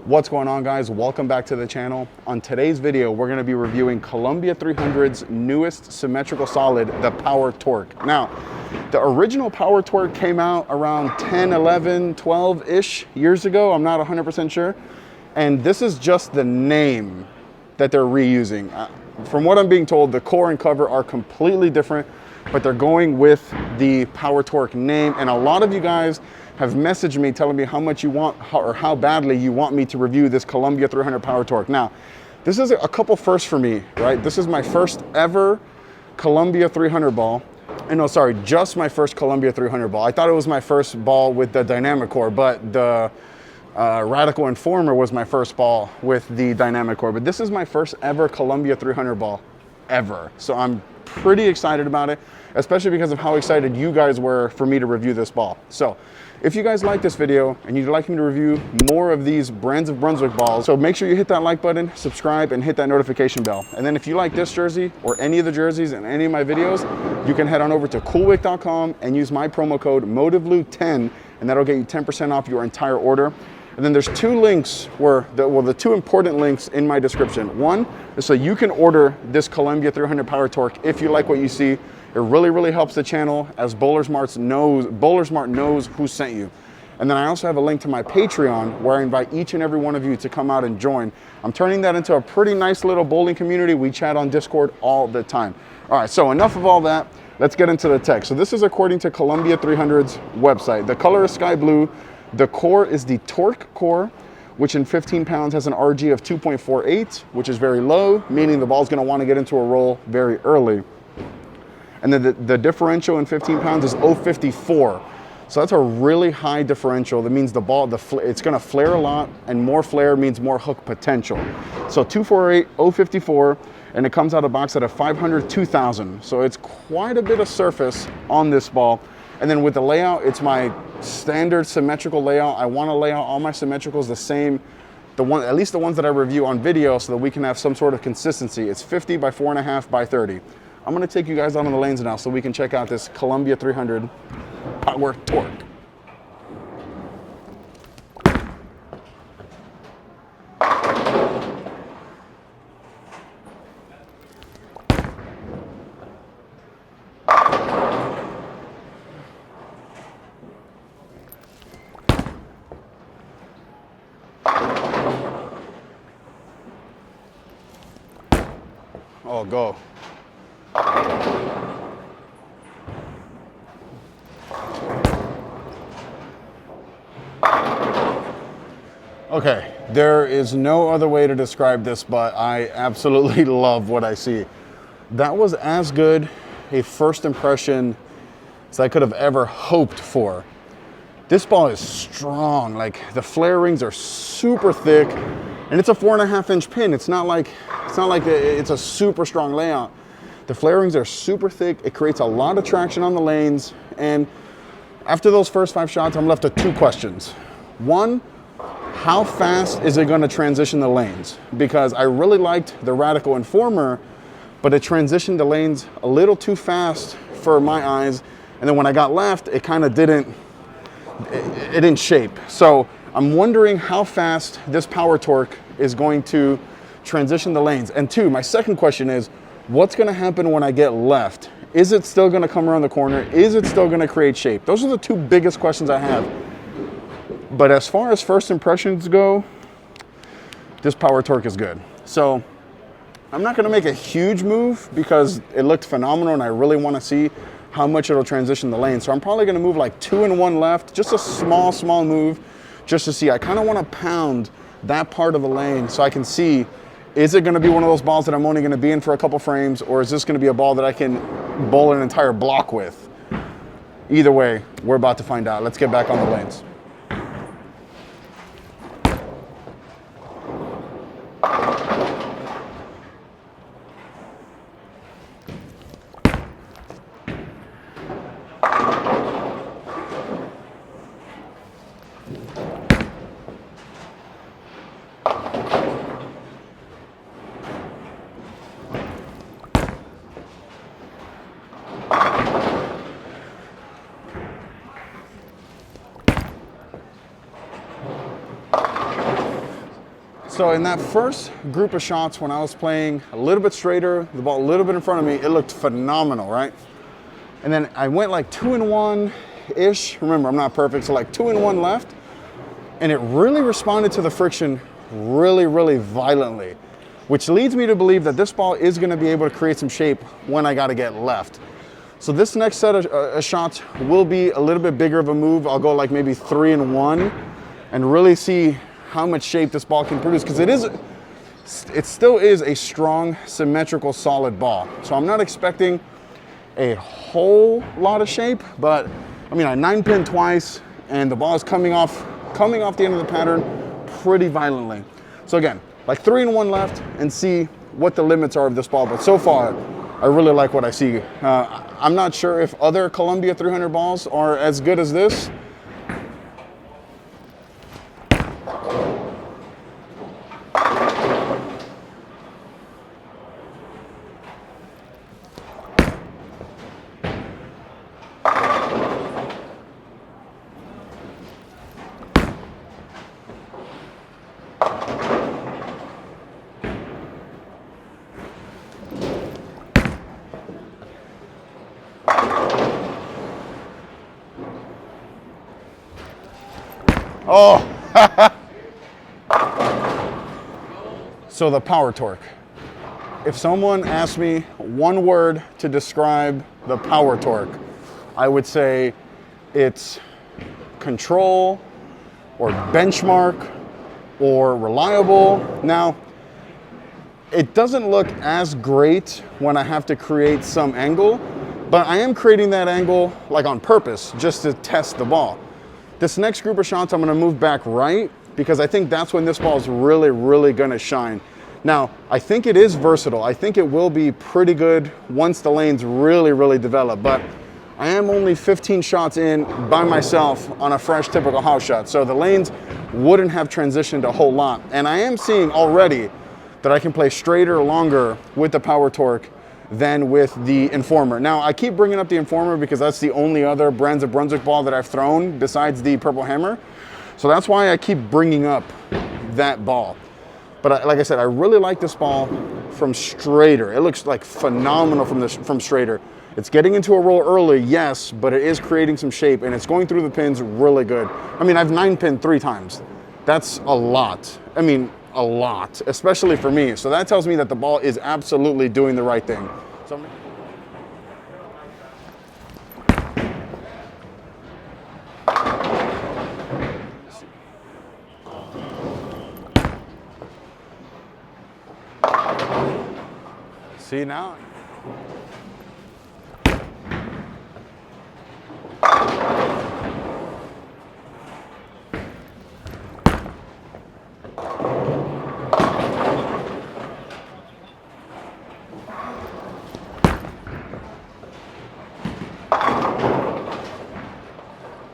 What's going on, guys? Welcome back to the channel. On today's video, we're going to be reviewing Columbia 300's newest symmetrical solid, the Power Torq. Now, the original Power Torq came out around 10, 11, 12-ish years ago. I'm not 100% sure. And this is just the name that they're reusing. From what I'm being told, the core and cover are completely different, but they're going with the Power Torq name. And a lot of you guys have messaged me telling me how much you want or how badly you want me to review this Columbia 300 Power Torq. Now, this is a couple firsts for me, right? This is my first ever Columbia 300 ball. And no, sorry, just my first Columbia 300 ball. I thought it was my first ball with the dynamic core, but the Radical Informer was my first ball with the dynamic core. But this is my first ever Columbia 300 ball ever. So I'm pretty excited about it, especially because of how excited you guys were for me to review this ball. So if you guys like this video and you'd like me to review more of these brands of Brunswick balls, so make sure you hit that like button, subscribe, and hit that notification bell. And then if you like this jersey or any of the jerseys in any of my videos, you can head on over to coolwick.com and use my promo code MOTIVELUKE10, and that'll get you 10% off your entire order. And then there's two links the two important links in my description. One is so you can order this Columbia 300 Power Torq if you like what you see. It really, really helps the channel, as Bowlersmart knows who sent you. And then I also have a link to my Patreon where I invite each and every one of you to come out and join. I'm turning that into a pretty nice little bowling community. We chat on Discord all the time. All right, so enough of all that. Let's get into the text. So this is according to Columbia 300's website. The color is sky blue. The core is the Torq core, which in 15 pounds has an RG of 2.48, which is very low, meaning the ball's gonna wanna get into a roll very early. And then the differential in 15 pounds is 0.54. So that's a really high differential. That means the ball, it's gonna flare a lot, and more flare means more hook potential. So 248, 0.54, and it comes out of box at a 500, 2000. So it's quite a bit of surface on this ball. And then with the layout, it's my standard symmetrical layout. I wanna lay out all my symmetricals the same, at least the ones that I review on video, so that we can have some sort of consistency. It's 50 by 4.5 by 30. I'm gonna take you guys out on the lanes now so we can check out this Columbia 300 Power Torq. Oh, go. Okay, there is no other way to describe this, but I absolutely love what I see. That was as good a first impression as I could have ever hoped for. This ball is strong. Like, the flare rings are super thick, and it's a 4.5-inch pin. It's not like it's a super strong layout. The flare rings are super thick. It creates a lot of traction on the lanes. And after those first 5 shots, I'm left with 2 questions. One, how fast is it gonna transition the lanes? Because I really liked the Radical Informer, but it transitioned the lanes a little too fast for my eyes. And then when I got left, it kind of didn't shape. So I'm wondering how fast this Power Torq is going to transition the lanes. And 2, my second question is, what's gonna happen when I get left? Is it still gonna come around the corner? Is it still gonna create shape? Those are the 2 biggest questions I have. But as far as first impressions go, this Power Torq is good. So I'm not gonna make a huge move because it looked phenomenal and I really wanna see how much it'll transition the lane. So I'm probably gonna move like 2 and 1 left, just a small move, just to see. I kinda wanna pound that part of the lane so I can see, is it gonna be one of those balls that I'm only gonna be in for a couple frames, or is this gonna be a ball that I can bowl an entire block with? Either way, we're about to find out. Let's get back on the lanes. So in that first group of shots, when I was playing a little bit straighter, the ball a little bit in front of me, it looked phenomenal, right? And then I went like 2-in-1-ish. Remember, I'm not perfect, so like 2-in-1 left. And it really responded to the friction really, really violently, which leads me to believe that this ball is gonna be able to create some shape when I gotta get left. So this next set of shots will be a little bit bigger of a move. I'll go like maybe 3-in-1 and really see how much shape this ball can produce, because it still is a strong, symmetrical, solid ball. So I'm not expecting a whole lot of shape, but I mean, I 9-pin twice and the ball is coming off the end of the pattern pretty violently. So again, like 3-in-1 left and see what the limits are of this ball. But so far, I really like what I see. I'm not sure if other Columbia 300 balls are as good as this. Oh, so the Power Torq. If someone asked me one word to describe the Power Torq, I would say it's control or benchmark or reliable. Now, it doesn't look as great when I have to create some angle, but I am creating that angle like on purpose just to test the ball. This next group of shots, I'm gonna move back right because I think that's when this ball is really, really gonna shine. Now, I think it is versatile. I think it will be pretty good once the lanes really, really develop, but I am only 15 shots in by myself on a fresh typical house shot, so the lanes wouldn't have transitioned a whole lot. And I am seeing already that I can play straighter, longer with the Power Torq than with the Informer. Now, I keep bringing up the Informer because that's the only other Brands of Brunswick ball that I've thrown besides the Purple Hammer. So that's why I keep bringing up that ball. But like I said, I really like this ball from straighter. It looks like phenomenal from straighter. It's getting into a roll early, yes, but it is creating some shape and it's going through the pins really good. I mean, I've 9-pinned 3 times. That's a lot. I mean, a lot, especially for me. So that tells me that the ball is absolutely doing the right thing. So see now?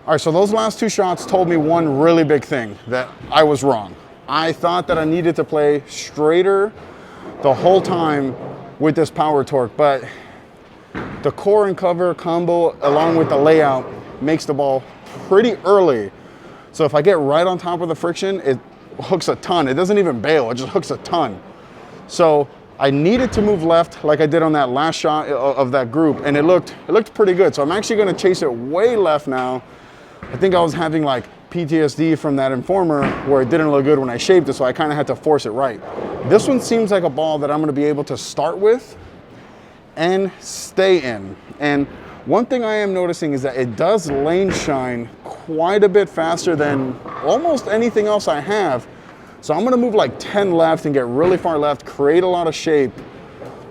All right, so those last 2 shots told me one really big thing, that I was wrong. I thought that I needed to play straighter the whole time with this Power Torq, but the core and cover combo along with the layout makes the ball pretty early. So if I get right on top of the friction, it hooks a ton. It doesn't even bail, it just hooks a ton. So I needed to move left like I did on that last shot of that group, and it looked pretty good. So I'm actually gonna chase it way left now. I think I was having like PTSD from that Informer where it didn't look good when I shaped it, so I kind of had to force it right. This one seems like a ball that I'm gonna be able to start with and stay in. And one thing I am noticing is that it does lane shine quite a bit faster than almost anything else I have. So I'm gonna move like 10 left and get really far left, create a lot of shape,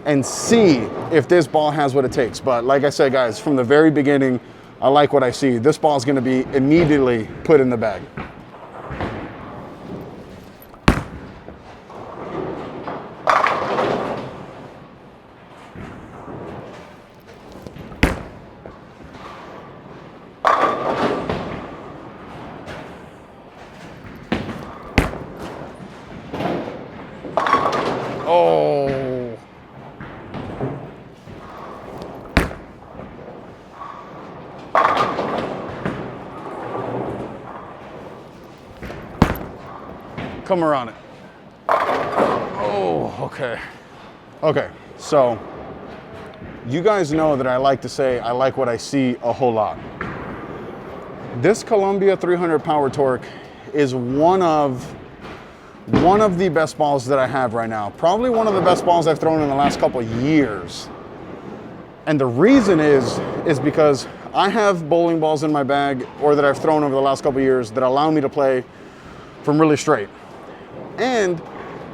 and see if this ball has what it takes. But like I said, guys, from the very beginning, I like what I see. This ball is gonna be immediately put in the bag. Oh. Come around it. Oh, okay. Okay, so you guys know that I like to say I like what I see a whole lot. This Columbia 300 Power Torq is one of the best balls that I have right now. Probably one of the best balls I've thrown in the last couple of years. And the reason is because I have bowling balls in my bag, or that I've thrown over the last couple of years, that allow me to play from really straight. And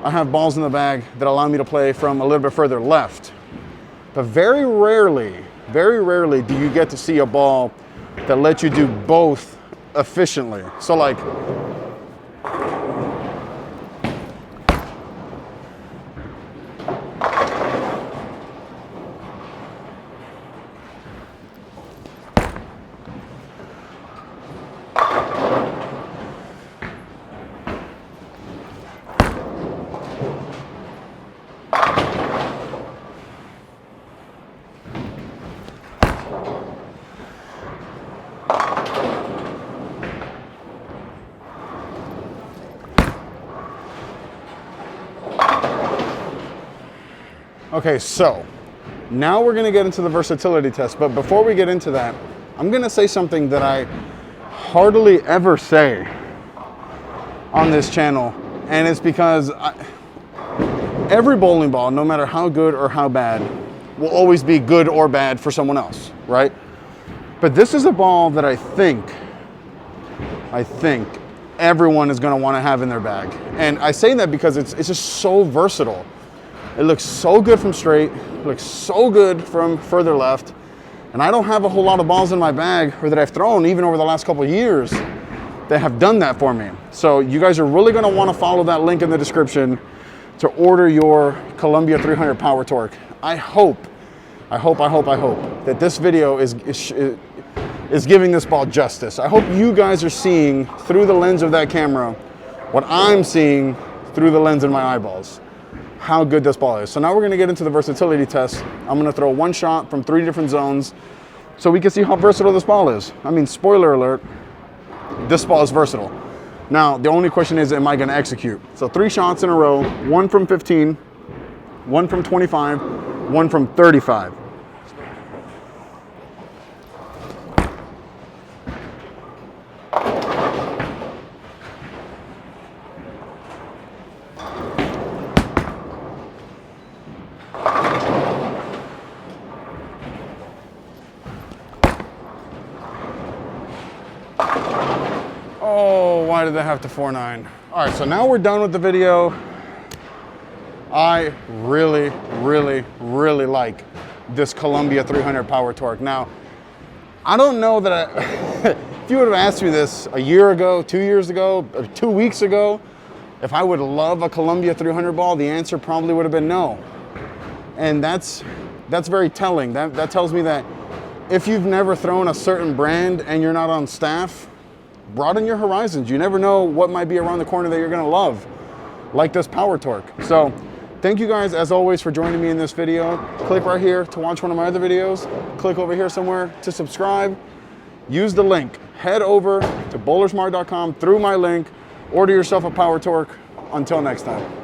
I have balls in the bag that allow me to play from a little bit further left. But very rarely do you get to see a ball that lets you do both efficiently. So like, okay, so now we're gonna get into the versatility test, but before we get into that, I'm gonna say something that I hardly ever say on this channel, and it's because every bowling ball, no matter how good or how bad, will always be good or bad for someone else, right? But this is a ball that I think everyone is gonna wanna have in their bag. And I say that because it's just so versatile. It looks so good from straight, looks so good from further left. And I don't have a whole lot of balls in my bag, or that I've thrown even over the last couple of years, that have done that for me. So you guys are really gonna wanna follow that link in the description to order your Columbia 300 Power Torq. I hope that this video is giving this ball justice. I hope you guys are seeing through the lens of that camera what I'm seeing through the lens of my eyeballs, how good this ball is. So now we're gonna get into the versatility test. I'm gonna throw one shot from 3 different zones so we can see how versatile this ball is. I mean, spoiler alert, this ball is versatile. Now, the only question is, am I gonna execute? So 3 shots in a row, 1 from 15, 1 from 25, 1 from 35. Oh, why did they have to 4.9? All right, so now we're done with the video. I really like this Columbia 300 Power Torq. Now, I don't know that if you would have asked me this a year ago, 2 years ago, or 2 weeks ago, if I would love a Columbia 300 ball, the answer probably would have been no. And that's very telling. That tells me that if you've never thrown a certain brand and you're not on staff, broaden your horizons. You never know what might be around the corner that you're gonna love, like this Power Torq. So thank you guys, as always, for joining me in this video. Click right here to watch one of my other videos. Click over here somewhere to subscribe. Use the link. Head over to bowlersmart.com through my link. Order yourself a Power Torq. Until next time.